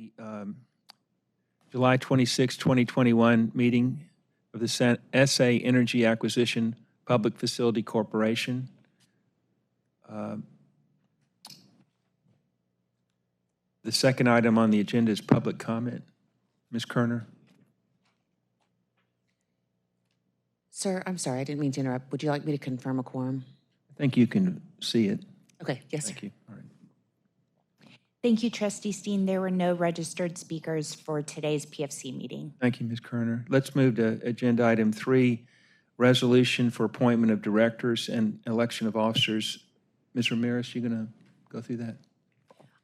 the July 26, 2021 meeting of the SAEnergy Acquisition Public Facility Corporation. The second item on the agenda is public comment. Ms. Kerner? Sir, I'm sorry, I didn't mean to interrupt. Would you like me to confirm a quorum? I think you can see it. Okay, yes, sir. Thank you. All right. Thank you, Trustee Steen. There were no registered speakers for today's PFC meeting. Thank you, Ms. Kerner. Let's move to agenda item 3, resolution for appointment of directors and election of officers. Ms. Ramirez, you going to go through that?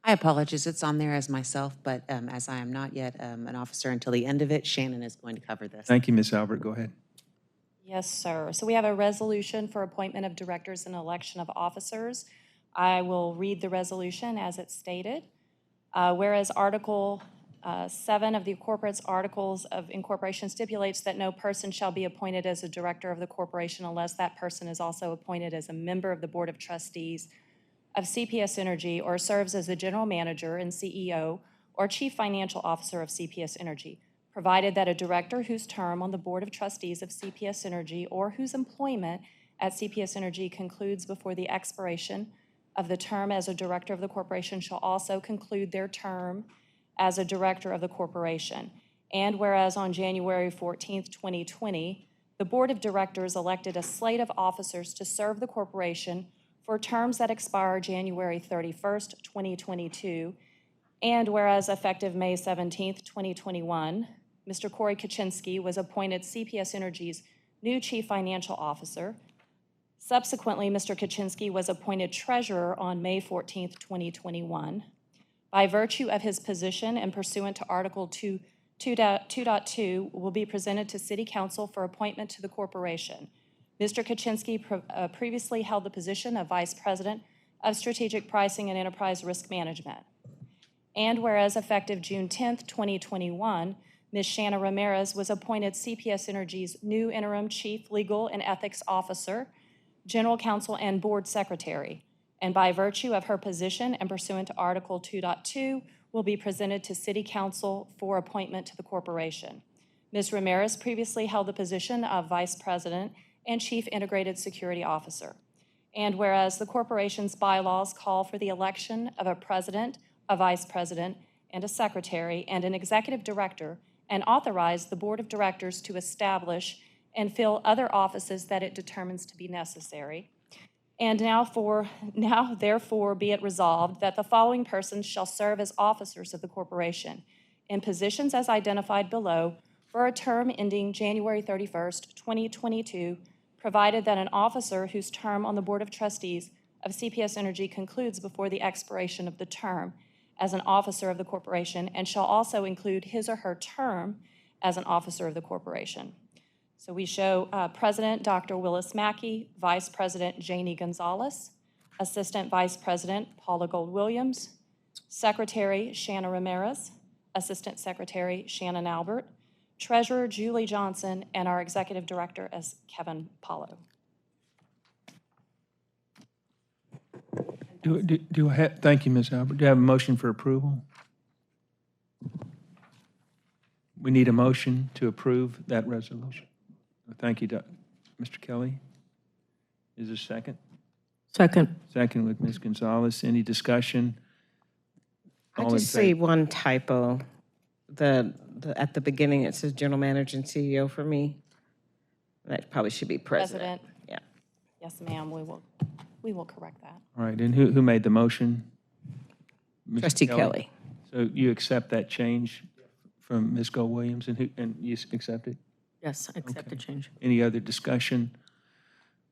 I apologize, it's on there as myself, but as I am not yet an officer until the end of it, Shannon is going to cover this. Thank you, Ms. Albert. Go ahead. Yes, sir. So we have a resolution for appointment of directors and election of officers. I will read the resolution as it's stated. Whereas Article 7 of the Corporate's Articles of Incorporation stipulates that no person shall be appointed as a director of the corporation unless that person is also appointed as a member of the Board of Trustees of CPS Energy or serves as the general manager and CEO or chief financial officer of CPS Energy, provided that a director whose term on the Board of Trustees of CPS Energy or whose employment at CPS Energy concludes before the expiration of the term as a director of the corporation shall also conclude their term as a director of the corporation. And whereas on January 14th, 2020, the Board of Directors elected a slate of officers to serve the corporation for terms that expire January 31st, 2022, and whereas effective May 17th, 2021, Mr. Corey Kaczynski was appointed CPS Energy's new Chief Financial Officer. Subsequently, Mr. Kaczynski was appointed Treasurer on May 14th, 2021. By virtue of his position and pursuant to Article 2.2, will be presented to City Council for appointment to the corporation. Mr. Kaczynski previously held the position of Vice President of Strategic Pricing and Enterprise Risk Management. And whereas effective June 10th, 2021, Ms. Shanna Ramirez was appointed CPS Energy's new Interim Chief Legal and Ethics Officer, General Counsel, and Board Secretary, and by virtue of her position and pursuant to Article 2.2, will be presented to City Council for appointment to the corporation. Ms. Ramirez previously held the position of Vice President and Chief Integrated Security Officer. And whereas the corporation's bylaws call for the election of a president, a vice president, and a secretary, and an executive director, and authorize the Board of Directors to establish and fill other offices that it determines to be necessary. And now therefore be it resolved that the following persons shall serve as officers of the corporation in positions as identified below for a term ending January 31st, 2022, provided that an officer whose term on the Board of Trustees of CPS Energy concludes before the expiration of the term as an officer of the corporation and shall also include his or her term as an officer of the corporation. So we show President Dr. Willis Mackey, Vice President Janie Gonzalez, Assistant Vice President Paula Gold-Williams, Secretary Shanna Ramirez, Assistant Secretary Shannon Albert, Treasurer Julie Johnson, and our Executive Director as Kevin Paulo. Do I have, thank you, Ms. Albert. Do I have a motion for approval? We need a motion to approve that resolution. Thank you, Mr. Kelly. Is there a second? Second. Second with Ms. Gonzalez. Any discussion? I All in just see favor? one typo. At the beginning, it says general manager and CEO for me. That probably should be president. Yeah. Yes, ma'am, we will correct that. All right, and who made the motion? Mr. Trustee Kelly. So you accept that change from Ms. Gold-Williams, and you accept it? Yes, I accept the change. Any other discussion?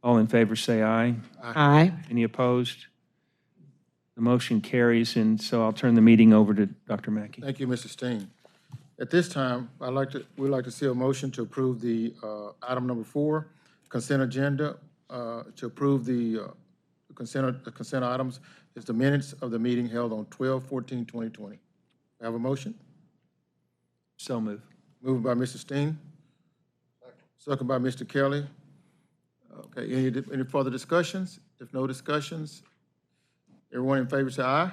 All in favor say aye. Aye. Any opposed? The motion carries, and so I'll turn the meeting over to Dr. Mackey. Thank you, Mr. Steen. At this time, we'd like to see a motion to approve the item number 4, consent agenda, to approve the consent items is the minutes of the meeting held on 12/14/2020. Have a motion? So move. Moved by Mr. Steen. Second by Mr. Kelly. Okay, any further discussions? If no discussions, everyone in favor say aye.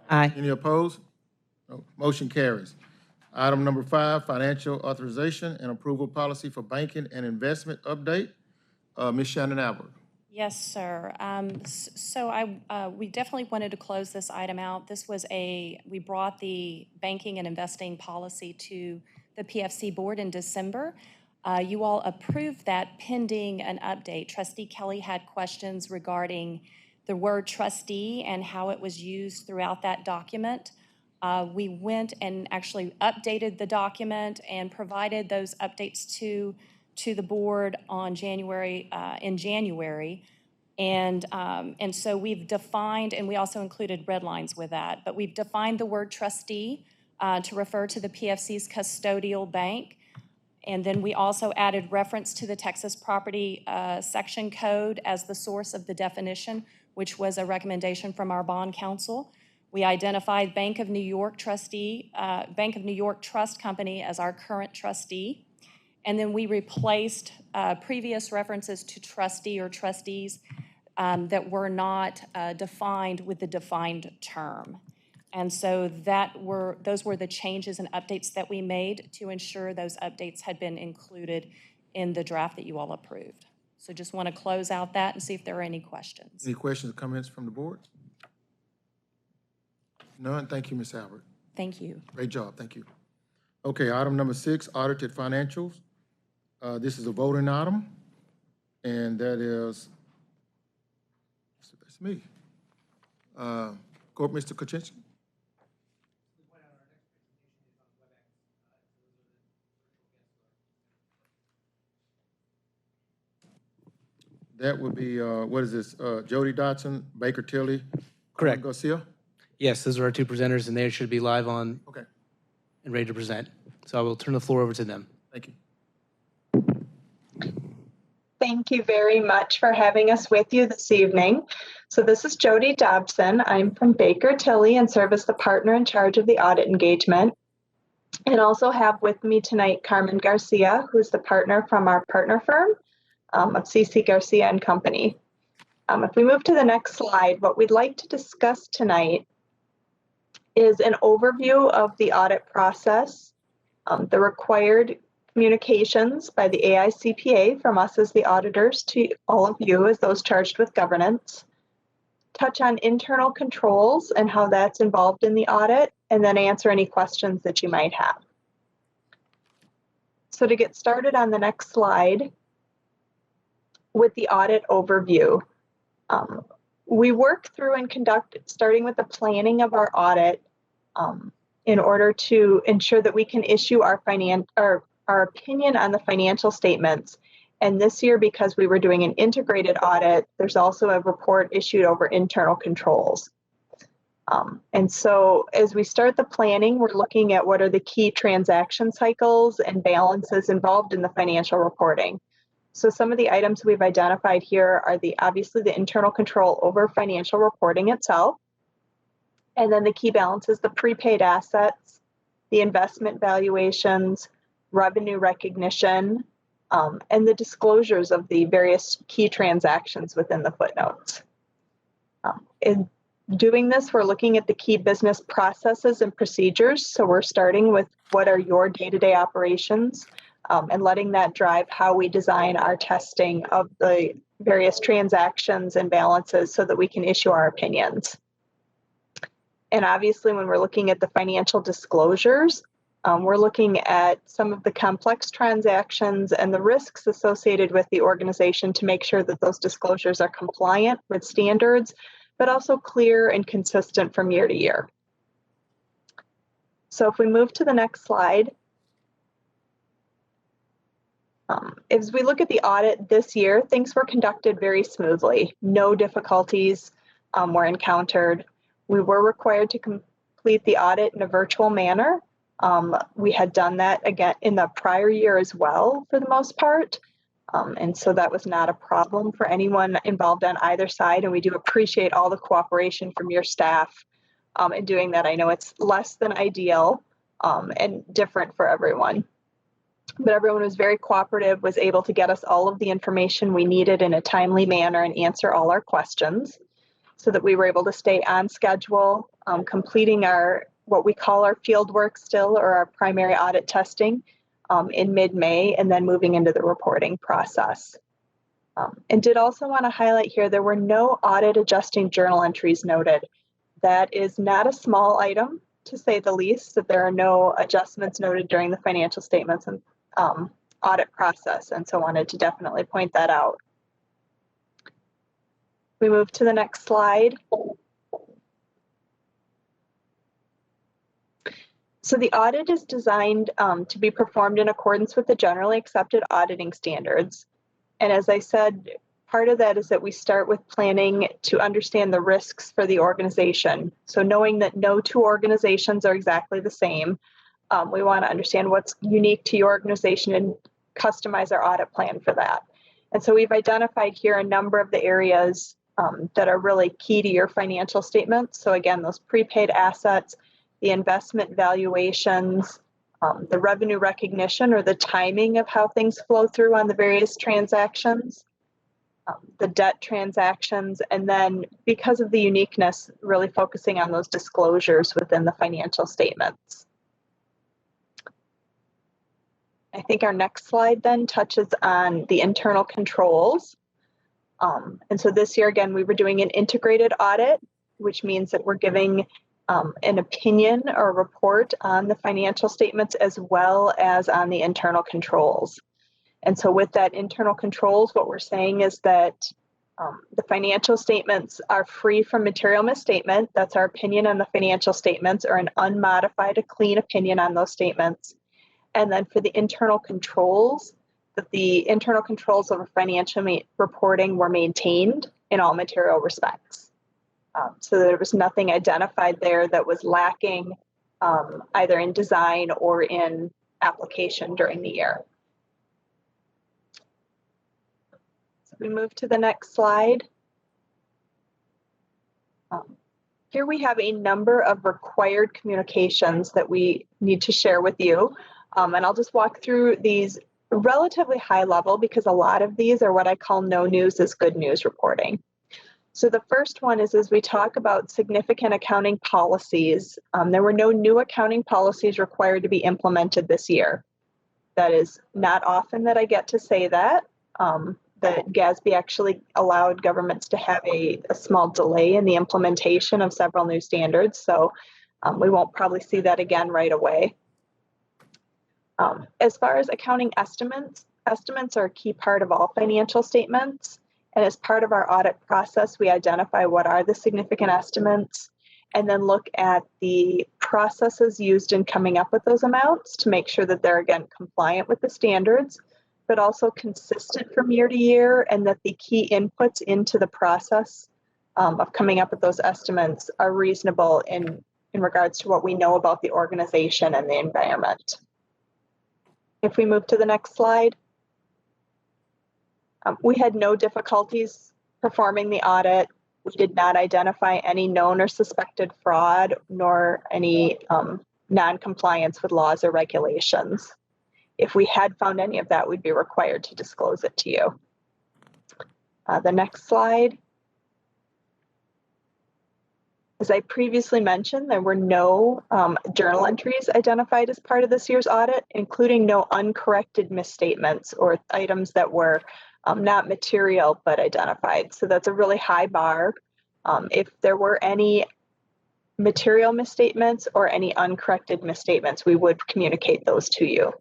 Aye. Any opposed? No. Motion carries. Item number 5, financial authorization and approval policy for banking and investment update. Ms. Shannon Albert. Yes, sir. We definitely wanted to close this item out. We brought the banking and investing policy to the PFC board in December. You all approved that pending an update. Trustee Kelly had questions regarding the word trustee and how it was used throughout that document. We went and actually updated the document and provided those updates to the board in January. And so we've defined, and we also included red lines with that, but we've defined the word trustee to refer to the PFC's custodial bank. And then we also added reference to the Texas Property Section Code as the source of the definition, which was a recommendation from our bond counsel. We identified Bank of New York Trust Company as our current trustee. And then we replaced previous references to trustee or trustees that were not defined with the defined term. And so those were the changes and updates that we made to ensure those updates had been included in the draft that you all approved. So just want to close out that and see if there are any questions. Any questions or comments from the board? None. Thank you, Ms. Albert. Thank you. Great job. Thank you. Okay, item number 6, audited financials. This is a voting item, and that is, that's me. Mr. Kuczynski. That would be, what is this, Jody Dotson, Baker Tilly? Correct. Garcia? Yes, those are our two presenters, and they should be live on Okay, and ready to present. So I will turn the floor over to them. thank you. Thank you very much for having us with you this evening. So this is Jody Dobson. I'm from Baker Tilly and serve as the partner in charge of the audit engagement. And also have with me tonight Carmen Garcia, who's the partner from our partner firm of CC Garcia and Company. If we move to the next slide, what we'd like to discuss tonight is an overview of the audit process, the required communications by the AICPA from us as the auditors to all of you as those charged with governance, touch on internal controls and how that's involved in the audit, and then answer any questions that you might have. So to get started on the next slide with the audit overview, we work through and conduct, starting with the planning of our audit in order to ensure that we can issue our opinion on the financial statements. And this year, because we were doing an integrated audit, there's also a report issued over internal controls. And so as we start the planning, we're looking at what are the key transaction cycles and balances involved in the financial reporting. So some of the items we've identified here are obviously the internal control over financial reporting itself. And then the key balances, the prepaid assets, the investment valuations, revenue recognition, and the disclosures of the various key transactions within the footnotes. In doing this, we're looking at the key business processes and procedures. So we're starting with what are your day-to-day operations and letting that drive how we design our testing of the various transactions and balances so that we can issue our opinions. And obviously, when we're looking at the financial disclosures, we're looking at some of the complex transactions and the risks associated with the organization to make sure that those disclosures are compliant with standards, but also clear and consistent from year to year. So if we move to the next slide, as we look at the audit this year, things were conducted very smoothly. No difficulties were encountered. We were required to complete the audit in a virtual manner. We had done that again in the prior year as well, for the most part. And so that was not a problem for anyone involved on either side. And we do appreciate all the cooperation from your staff in doing that. I know it's less than ideal and different for everyone. But everyone was very cooperative, was able to get us all of the information we needed in a timely manner and answer all our questions so that we were able to stay on schedule, completing our what we call our field work still, or our primary audit testing, in mid-May, and then moving into the reporting process. And did also want to highlight here, there were no audit adjusting journal entries noted. That is not a small item, to say the least, that there are no adjustments noted during the financial statements and audit process, and so wanted to definitely point that out. We move to the next slide. So the audit is designed to be performed in accordance with the generally accepted auditing standards. And as I said, part of that is that we start with planning to understand the risks for the organization. So knowing that no two organizations are exactly the same, we want to understand what's unique to your organization and customize our audit plan for that. And so we've identified here a number of the areas that are really key to your financial statements. So again, those prepaid assets, the investment valuations, the revenue recognition or the timing of how things flow through on the various transactions, the debt transactions, and then because of the uniqueness, really focusing on those disclosures within the financial statements. I think our next slide then touches on the internal controls. And so this year, again, we were doing an integrated audit, which means that we're giving an opinion or a report on the financial statements as well as on the internal controls. And so with that internal controls, what we're saying is that the financial statements are free from material misstatement. That's our opinion on the financial statements, or an unmodified, a clean opinion on those statements. And then for the internal controls, that the internal controls of financial reporting were maintained in all material respects. So there was nothing identified there that was lacking either in design or in application during the year. So we move to the next slide. Here we have a number of required communications that we need to share with you. And I'll just walk through these relatively high level because a lot of these are what I call no news is good news reporting. So the first one is as we talk about significant accounting policies, there were no new accounting policies required to be implemented this year. That is not often that I get to say that. That GASB actually allowed governments to have a small delay in the implementation of several new standards. So we won't probably see that again right away. As far as accounting estimates are a key part of all financial statements. And as part of our audit process, we identify what are the significant estimates and then look at the processes used in coming up with those amounts to make sure that they're, again, compliant with the standards, but also consistent from year to year, and that the key inputs into the process of coming up with those estimates are reasonable in regards to what we know about the organization and the environment. If we move to the next slide. We had no difficulties performing the audit. We did not identify any known or suspected fraud, nor any non-compliance with laws or regulations. If we had found any of that, we'd be required to disclose it to you. The next slide. As I previously mentioned, there were no journal entries identified as part of this year's audit, including no uncorrected misstatements or items that were not material but identified. So that's a really high bar. If there were any material misstatements or any uncorrected misstatements, we would communicate those to you.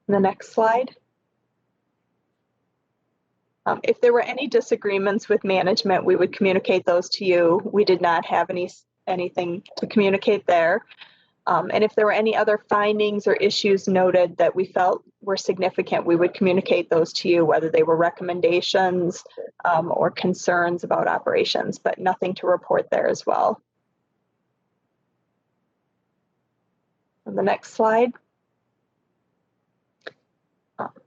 The next slide. If there were any disagreements with management, we would communicate those to you. We did not have anything to communicate there. And if there were any other findings or issues noted that we felt were significant, we would communicate those to you, whether they were recommendations or concerns about operations, but nothing to report there as well. On the next slide.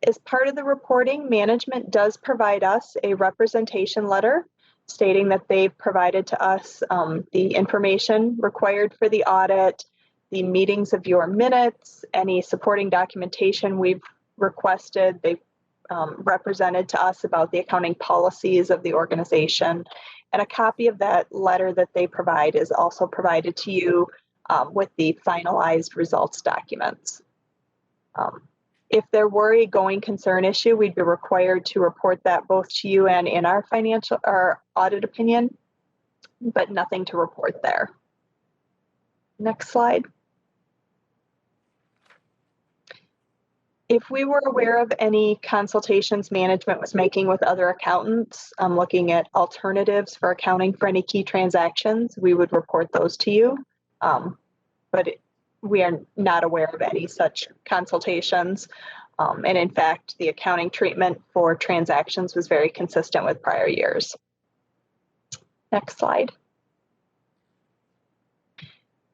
As part of the reporting, management does provide us a representation letter stating that they've provided to us the information required for the audit, the meetings of your minutes, any supporting documentation we've requested. They've represented to us about the accounting policies of the organization. And a copy of that letter that they provide is also provided to you with the finalized results documents. If there were a going concern issue, we'd be required to report that both to you and in our audit opinion, but nothing to report there. Next slide. If we were aware of any consultations management was making with other accountants, looking at alternatives for accounting for any key transactions, we would report those to you. But we are not aware of any such consultations. And in fact, the accounting treatment for transactions was very consistent with prior years. Next slide.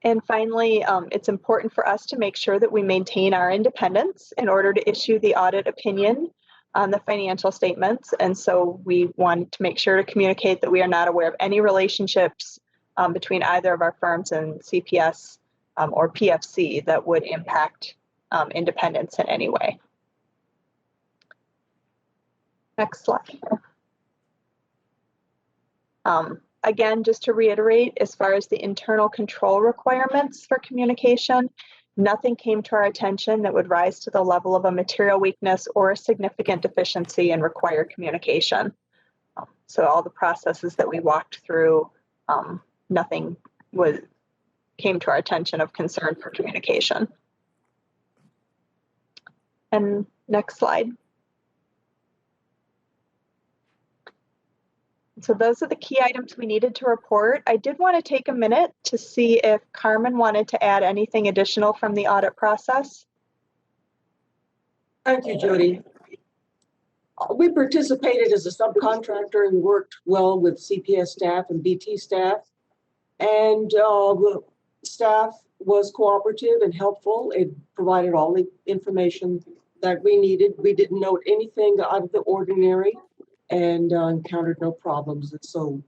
And finally, it's important for us to make sure that we maintain our independence in order to issue the audit opinion on the financial statements. And so we want to make sure to communicate that we are not aware of any relationships between either of our firms and CPS or PFC that would impact independence in any way. Next slide. Again, just to reiterate, as far as the internal control requirements for communication, nothing came to our attention that would rise to the level of a material weakness or a significant deficiency in required communication. So all the processes that we walked through, nothing came to our attention of concern for communication. And next slide. So those are the key items we needed to report. I did want to take a minute to see if Carmen wanted to add anything additional from the audit process. Thank you, Jody. We participated as a subcontractor and worked well with CPS staff and BT staff. And the staff was cooperative and helpful. It provided all the information that we needed. We didn't note anything out of the ordinary and encountered no problems. And so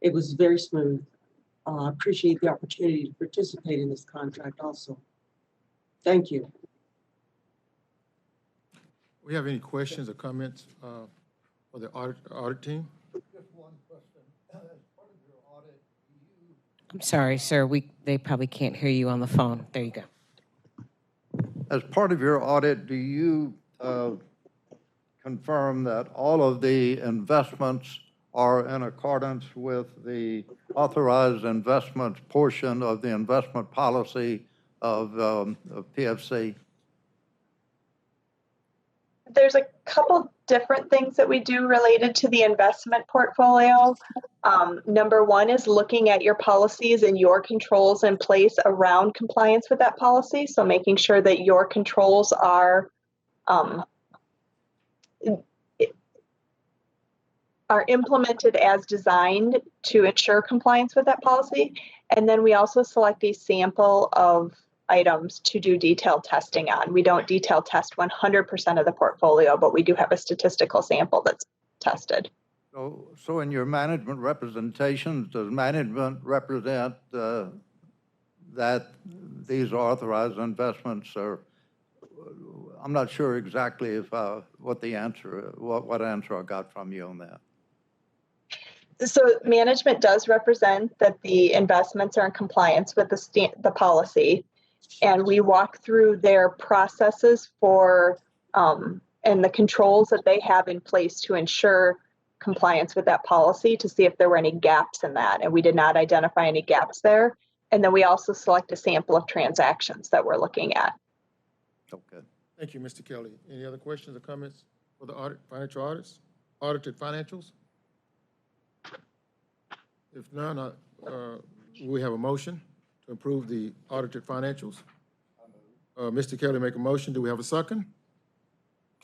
it was very smooth. I appreciate the opportunity to participate in this contract also. Thank you. We have any questions or comments for the audit team? Just one question. As part of your audit, I'm sorry, sir, they probably can't hear you on the phone. There you go. as part of your audit, do you confirm that all of the investments are in accordance with the authorized investments portion of the investment policy of PFC? There's a couple different things that we do related to the investment portfolio. Number one is looking at your policies and your controls in place around compliance with that policy. So making sure that your controls are implemented as designed to ensure compliance with that policy. And then we also select a sample of items to do detailed testing on. We don't detail test 100% of the portfolio, but we do have a statistical sample that's tested. So in your management representations, does management represent that these authorized investments are, I'm not sure exactly if what answer I got from you on that. So management does represent that the investments are in compliance with the policy, and we walk through their processes for and the controls that they have in place to ensure compliance with that policy to see if there were any gaps in that, and we did not identify any gaps there. And then we also select a sample of transactions that we're looking at. Okay. Thank you, Mr. Kelly. Any other questions or comments for the financial audits, audited financials? If none, we have a motion to approve the audited financials. Mr. Kelly make a motion. Do we have a second?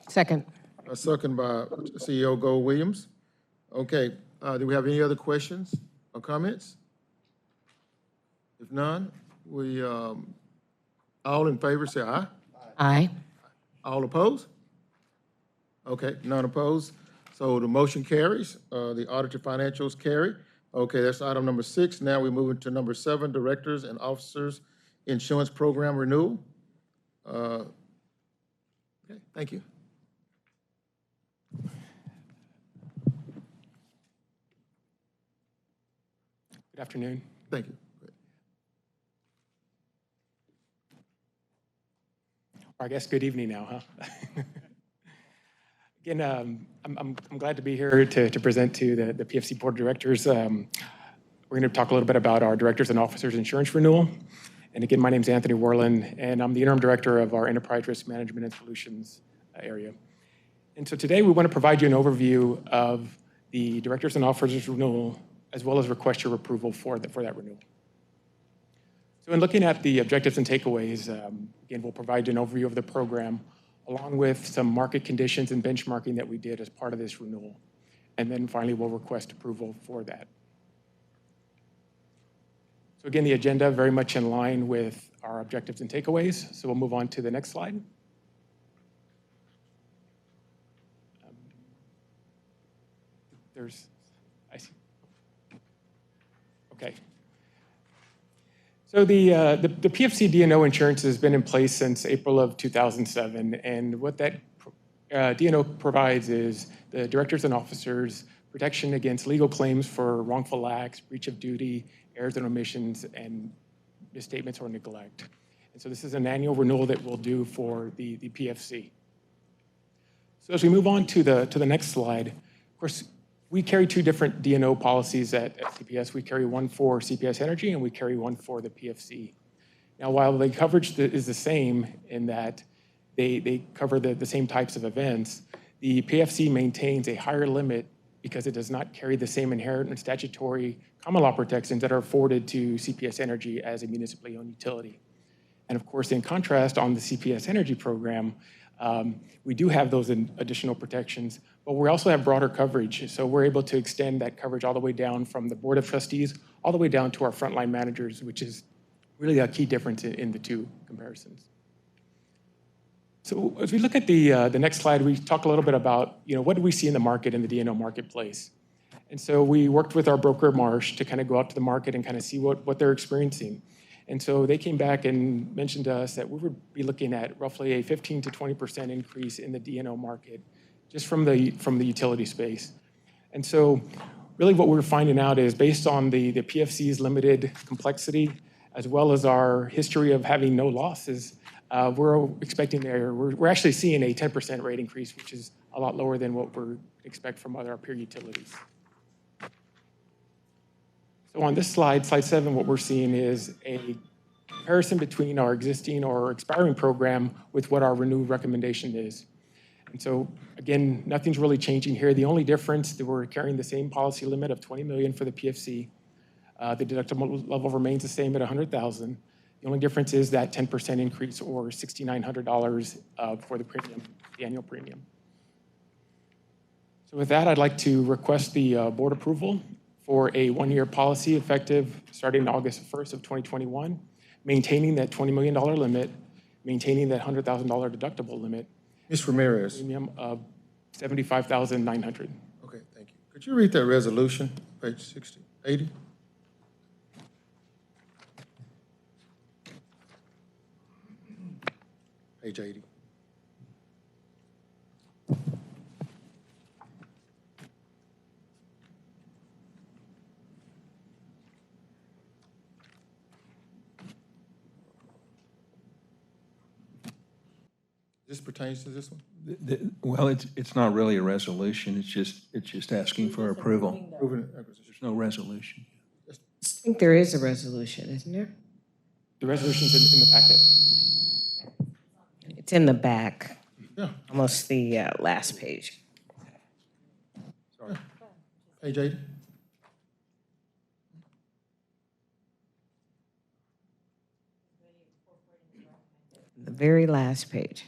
Second. A second by CEO Gold Williams. Okay, do we have any other questions or comments? If none, we, all in favor say aye. Aye. All opposed? Okay, none opposed. So the motion carries. The audited financials carry. Okay, that's item number 6. Now we move into number 7, Directors and Officers Insurance Program Renewal. Okay, thank you. Good afternoon. Thank you. Or I guess good evening now, huh? Again, I'm glad to be here to present to the PFC Board of Directors. We're going to talk a little bit about our Directors and Officers Insurance Renewal. And again, my name is Anthony Worland, and I'm the Interim Director of our Enterprise Risk Management and Solutions area. And so today we want to provide you an overview of the Directors and Officers Renewal, as well as request your approval for that renewal. So in looking at the objectives and takeaways, again, we'll provide you an overview of the program, along with some market conditions and benchmarking that we did as part of this renewal. And then finally, we'll request approval for that. So again, the agenda very much in line with our objectives and takeaways. So we'll move on to the next slide. I see. Okay. So the PFC D&O insurance has been in place since April of 2007, and what that D&O provides is the directors and officers protection against legal claims for wrongful acts, breach of duty, errors and omissions, and misstatements or neglect. And so this is an annual renewal that we'll do for the PFC. So as we move on to the next slide, of course, we carry two different D&O policies at CPS. We carry one for CPS Energy and we carry one for the PFC. Now, while the coverage is the same in that they cover the same types of events, the PFC maintains a higher limit because it does not carry the same inherent and statutory common law protections that are afforded to CPS Energy as a municipally owned utility. And of course, in contrast, on the CPS Energy program, we do have those additional protections, but we also have broader coverage. So we're able to extend that coverage all the way down from the Board of Trustees all the way down to our frontline managers, which is really a key difference in the two comparisons. So as we look at the next slide, we talk a little bit about, what do we see in the market, in the D&O marketplace? And so we worked with our broker, Marsh, to kind of go out to the market and kind of see what they're experiencing. And so they came back and mentioned to us that we would be looking at roughly a 15 to 20% increase in the D&O market, just from the utility space. And so really what we're finding out is based on the PFC's limited complexity, as well as our history of having no losses, we're actually seeing a 10% rate increase, which is a lot lower than what we expect from our peer utilities. So on this slide 7, what we're seeing is a comparison between our existing or expiring program with what our renewed recommendation is. And so again, nothing's really changing here. The only difference that we're carrying the same policy limit of $20 million for the PFC. The deductible level remains the same at $100,000. The only difference is that 10% increase or $6,900 for the premium, the annual premium. So with that, I'd like to request the board approval for a one-year policy effective starting August 1st of 2021, maintaining that $20 million limit, maintaining that $100,000 deductible limit. Ms. Ramirez. Premium of $75,900. Okay, thank you. Could you read that resolution, page 80? Page 80. This pertains to this one? Well, it's not really a resolution. It's just asking for approval. There's no resolution. I think there is a resolution, isn't there? The resolution's in the packet. It's in the back. Yeah. Almost the last page. Sorry. Page 80. The very last page.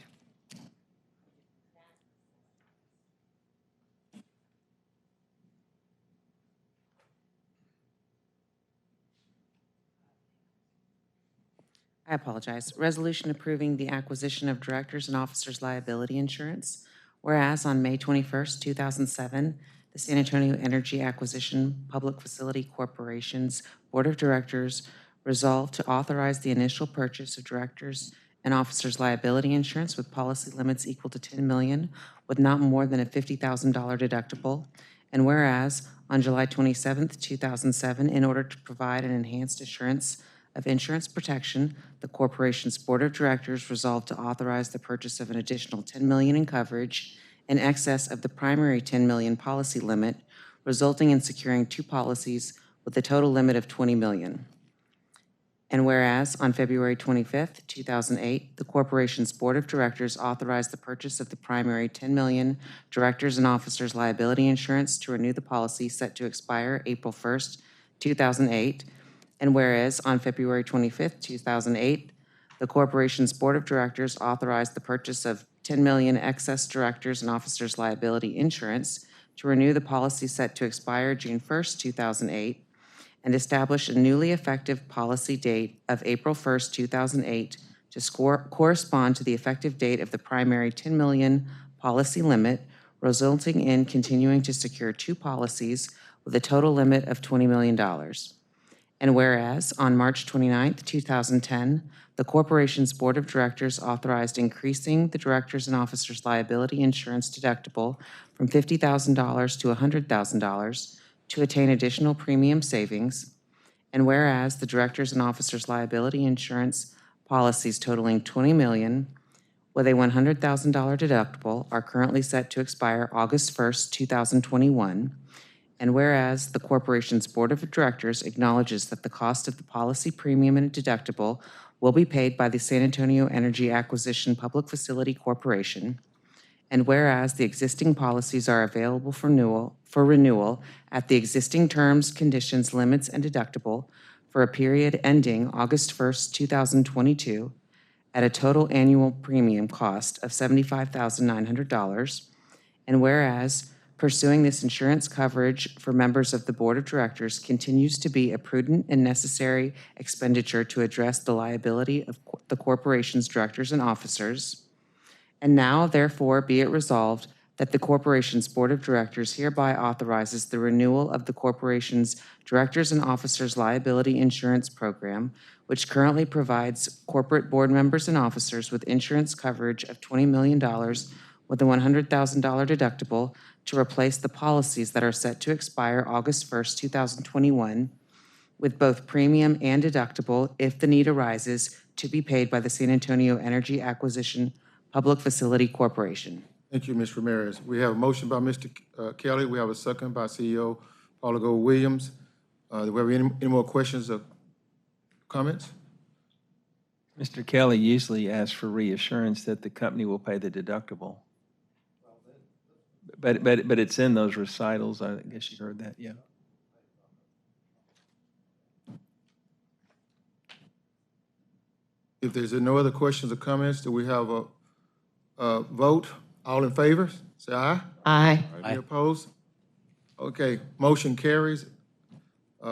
I apologize. Resolution approving the acquisition of directors and officers liability insurance. Whereas on May 21st, 2007, the San Antonio Energy Acquisition Public Facility Corporation's Board of Directors resolved to authorize the initial purchase of directors and officers' liability insurance with policy limits equal to $10 million with not more than a $50,000 deductible. And whereas on July 27th, 2007, in order to provide an enhanced assurance of insurance protection, the corporation's board of directors resolved to authorize the purchase of an additional $10 million in coverage in excess of the primary $10 million policy limit, resulting in securing 2 policies with a total limit of $20 million. And whereas on February 25th, 2008, the corporation's board of directors authorized the purchase of the primary $10 million directors and officers liability insurance to renew the policy set to expire April 1st, 2008. And whereas on February 25th, 2008, the corporation's board of directors authorized the purchase of $10 million excess directors and officers liability insurance to renew the policy set to expire June 1st, 2008, and establish a newly effective policy date of April 1st, 2008 to correspond to the effective date of the primary $10 million policy limit, resulting in continuing to secure 2 policies with a total limit of $20 million. And whereas on March 29th, 2010, the corporation's board of directors authorized increasing the directors and officers liability insurance deductible from $50,000 to $100,000 to attain additional premium savings. And whereas the directors and officers liability insurance policies totaling $20 million with a $100,000 deductible are currently set to expire August 1st, 2021. And whereas the corporation's board of directors acknowledges that the cost of the policy premium and deductible will be paid by the San Antonio Energy Acquisition Public Facility Corporation. And whereas the existing policies are available for renewal at the existing terms, conditions, limits, and deductible for a period ending August 1st, 2022, at a total annual premium cost of $75,900. And whereas pursuing this insurance coverage for members of the board of directors continues to be a prudent and necessary expenditure to address the liability of the corporation's directors and officers. And now, therefore, be it resolved that the corporation's board of directors hereby authorizes the renewal of the corporation's directors and officers liability insurance program, which currently provides corporate board members and officers with insurance coverage of $20 million with a $100,000 deductible to replace the policies that are set to expire August 1st, 2021, with both premium and deductible, if the need arises, to be paid by the San Antonio Energy Acquisition Public Facility Corporation. Thank you, Ms. Ramirez. We have a motion by Mr. Kelly. We have a second by CEO Paula Gold Williams. Do we have any more questions or comments? Mr. Kelly usually asks for reassurance that the company will pay the deductible. But it's in those recitals. I guess you heard that, yeah. If there's no other questions or comments, do we have a vote? All in favor, say aye. Aye. Any opposed? Okay, motion carries.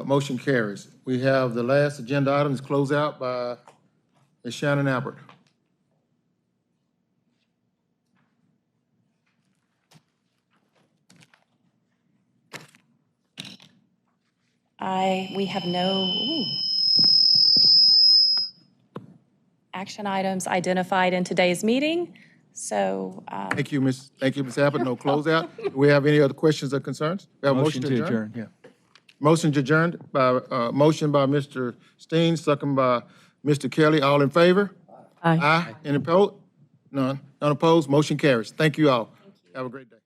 Motion carries. We have the last agenda item is closed out by Ms. Shannon Albert. We have no action items identified in today's meeting, so. Thank you, Ms. Albert. No closeout. Do we have any other questions or concerns? We have a Motion to adjourn, yeah. Motion to adjourn by, motion by Mr. Steen, second by Mr. Kelly. All in favor? Aye. Aye. Any opposed? None. None opposed? Motion carries. Thank you all. Have a great day.